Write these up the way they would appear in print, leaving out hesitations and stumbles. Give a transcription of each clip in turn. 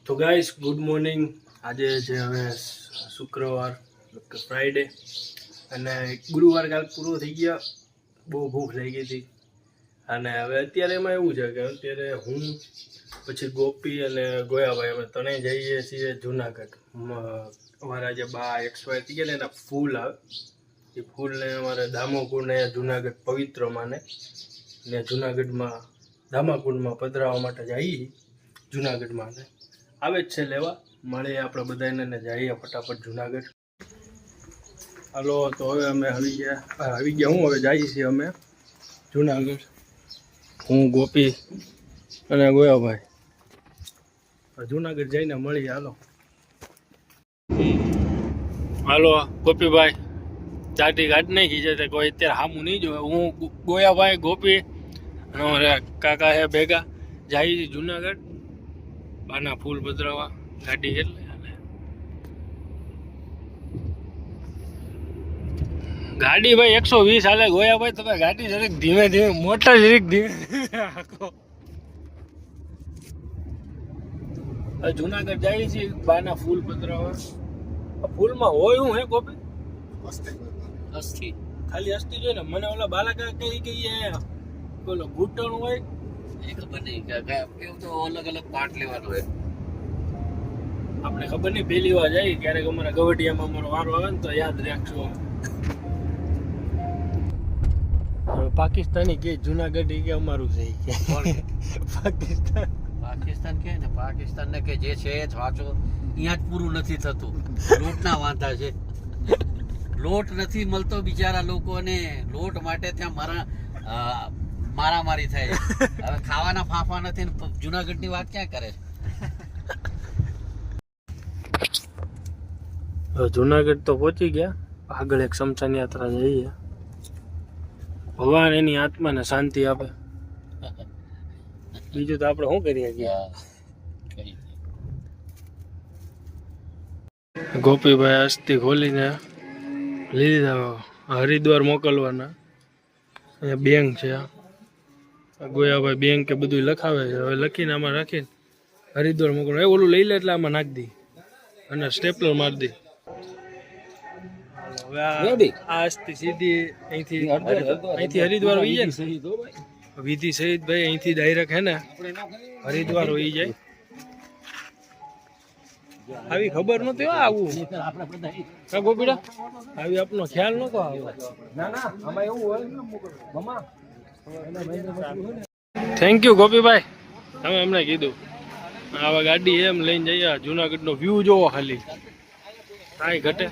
તો guys good morning. આજે છે હવે શુક્રવાર ફ્રાઈડે અને ગુરુવાર કાલ પૂરો થઈ ગયા. બહુ ભૂખ લાગી હતી અને હવે અત્યારે એમાં એવું છે કે અત્યારે હું પછી ગોપી અને ગોયાભાઈ અમે ત્રણેય જઈએ છીએ જુનાગઢ. અમારા જે બા એક્સપાયર થઈ ગયા ને એના ફૂલ આવે એ ફૂલને અમારે દામાકુંડને જુનાગઢ પવિત્ર માને ને જુનાગઢમાં દામાકુંડમાં પધરાવવા માટે જઈએ. જુનાગઢમાં આવે જ છે લેવા મળે આપણે બધાને ને જઈએ ફટાફટ જુનાગઢ. હાલો તો હવે અમે આવી ગયા હું હવે જઈએ છીએ અમે જુનાગઢ. હું ગોપી અને ગોયાભાઈ જુનાગઢ જઈને મળીએ. હાલો ગોપીભાઈ ચાટી ઘાટ નહીં ખીચે કોઈ અત્યારે સામું નહીં જોવે. હું ગોયાભાઈ ગોપી અને અમારા કાકા હે ભેગા જઈએ જુનાગઢ બાના ફૂલ પધરાવા ગાડી એટલે ગાડી ભાઈ 120 હાલે. ગોયાભાઈ તમે ગાડી જરીક ધીમે ધીમે મોટર જરીક ધીમે જુનાગઢ જઈએ છીએ બાના ફૂલ પધરાવા. ફૂલમાં હોય હું હે ગોપી અસ્થિ ખાલી અસ્થિ જોઈએ ને. મને ઓલા બાલાકા કઈ કહીએ બોલો ઘૂંટણ હોય એ ખબર નહીં એવું તો અલગ અલગ પાર્ટ લેવાનો હોય. આપણે ખબર નહીં પહેલી વાર જાય ક્યારેક અમારા ગવડિયામાં અમારો વારો આવે ને તો યાદ રાખશું. પાકિસ્તાની કે જુનાગઢ કે અમારું છે પાકિસ્તાન કે ને પાકિસ્તાન ને કે જે છે એ સાચો અહીંયા જ પૂરું નથી થતું. લોટના વાંધા છે. લોટ નથી મળતો બિચારા લોકોને. લોટ માટે ત્યાં મારામારી થાય. હવે ખાવાના ફાંફા નથી ને જુનાગઢની વાત ક્યાં કરે છે. જુનાગઢ તો પહોંચી ગયા. આગળ એક શમશાન યાત્રા જઈએ. ભગવાન એની આત્માને શાંતિ આપે. બીજું તો આપણે શું કરીએ છીએ. ગોપીભાઈ અસ્થિ ખોલીને લીધા હરિદ્વાર મોકલવાના. અહીંયા બેંક છે. ગોયાભાઈ બેંક કે બધું લખાવે છે. હવે લખીને આમાં રાખીને હરિદ્વાર મોકલવા. ઓલું લઈ લે એટલે આમાં નાખી દી અને સ્ટેપલર મારી દી. હવે આ અસ્થિ સીધી અહીંથી હરિદ્વાર વહી જાય ને વિધિ સહિત ભાઈ અહીંથી ડાયરેક્ટ હે ને હરિદ્વાર વહી જાય. આવી ખબર નહોતી આવું ગોપીડા. આવી આપનો ખ્યાલ નતો આવ્યો. થેન્ક યુ ગોપીભાઈ તમે અમને કીધું. આવા ગાડી એમ લઈને જઈએ. જુનાગઢનો વ્યૂ જોવો ખાલી કાંઈ ઘટે.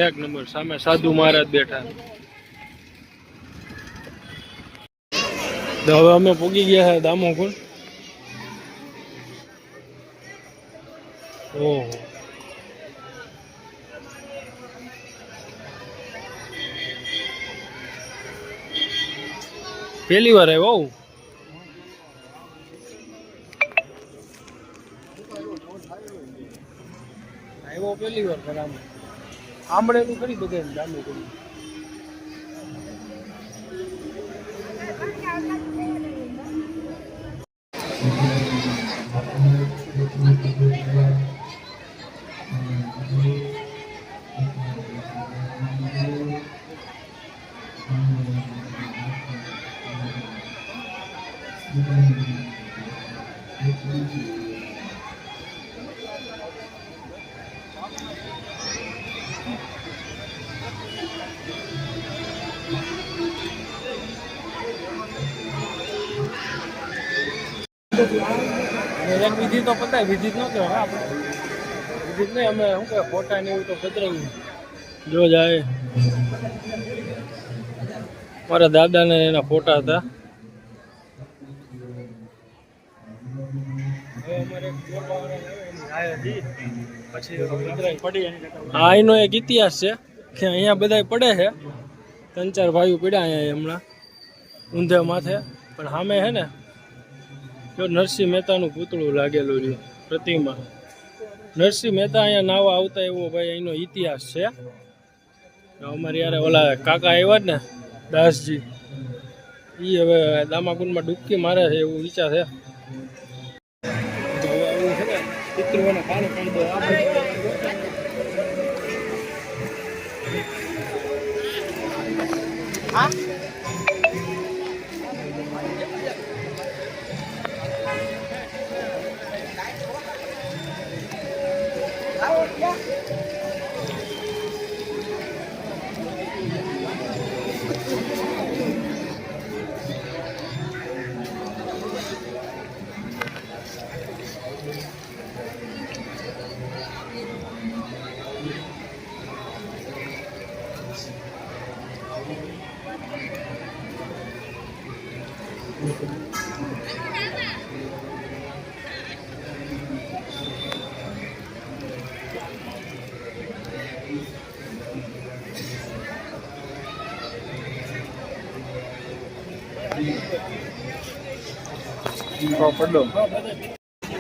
એક નંબર. સામે સાધુ મહારાજ બેઠા. તો હવે અમે પૂગી ગયા છે દામોકુંડ. ઓહો પહેલી વાર આવ્યો. આવ્યો પહેલી વાર પણ આમ આંબળેલું કરી બધે દામોકુંડ. એક વિધિ તો પતાય. વિધિ ન કહેવાય આપણે. વિધિ નહીં અમે શું કહેવાય ફોટા ને એવું તો પતરાવ્યું. જો જાય મારા દાદાને એના ફોટા હતા. હા એનો એક ઇતિહાસ છે કે અહીંયા બધા પડે છે. 3-4 ભાઈઓ પડ્યા અહીંયા હમણાં ઊંધે માથે. પણ સામે હે ને જો નરસિંહ મહેતાનું પૂતળું લાગેલું છે પ્રતિમા. નરસિંહ મહેતા અહીંયા નાવા આવતા એવો ભાઈ એનો ઇતિહાસ છે. અમારી યારે ઓલા કાકા આવ્યા ને દાસજી એ હવે દામાકુંડમાં ડૂબકી મારે છે એવું વિચાર છે. પિતૃઓને પાણી પાઈ દો.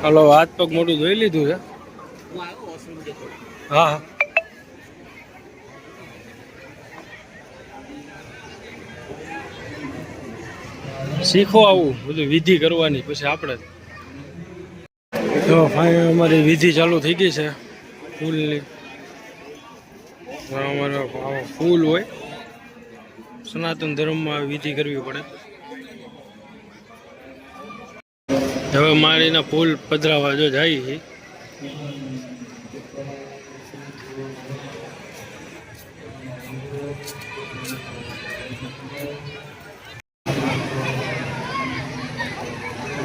હાલો, હાથ પગ મોટું ધોઈ લીધું છે. હા હા, શીખો આવું બધું વિધિ કરવાની. પછી આપણે તો ફાઇનલ અમારી વિધિ ચાલુ થઈ ગઈ છે ફૂલની. અમારે ફૂલ હોય, સનાતન ધર્મમાં વિધિ કરવી પડે. હવે મારીના ફૂલ પધરાવા જો જાય છે.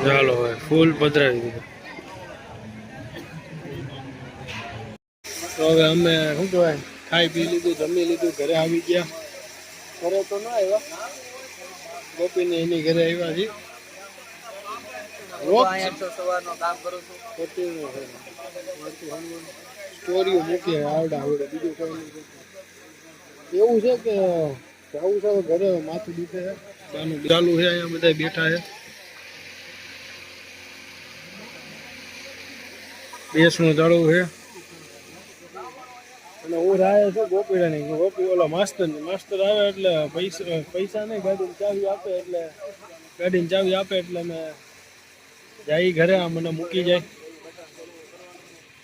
ચાલો હવે ફૂલ પધરાવી દીધું. તો હવે અમે શું કહેવાય, ખાઈ પી લીધું, જમી લીધું, ઘરે આવી ગયા. ઘરે તો ના આવ્યા, ગોપીને એની ઘરે આવ્યા છીએ. સ્ટોરીઓ મૂકી આવડે બીજું કઈ નહીં. એવું છે કે જવું છે ઘરે, માથું દુખે છે, ચાલુ છે, અહીંયા બધા બેઠા છે. બેસનું ચાલુ છે અને હું રાય છું ગોપીરાની. ગોપી ઓલા માસ્ટર આવે એટલે પૈસા નહીં, ગાડીની ચાવી આપે એટલે અમે જાય ઘરે. આ મને મૂકી જાય.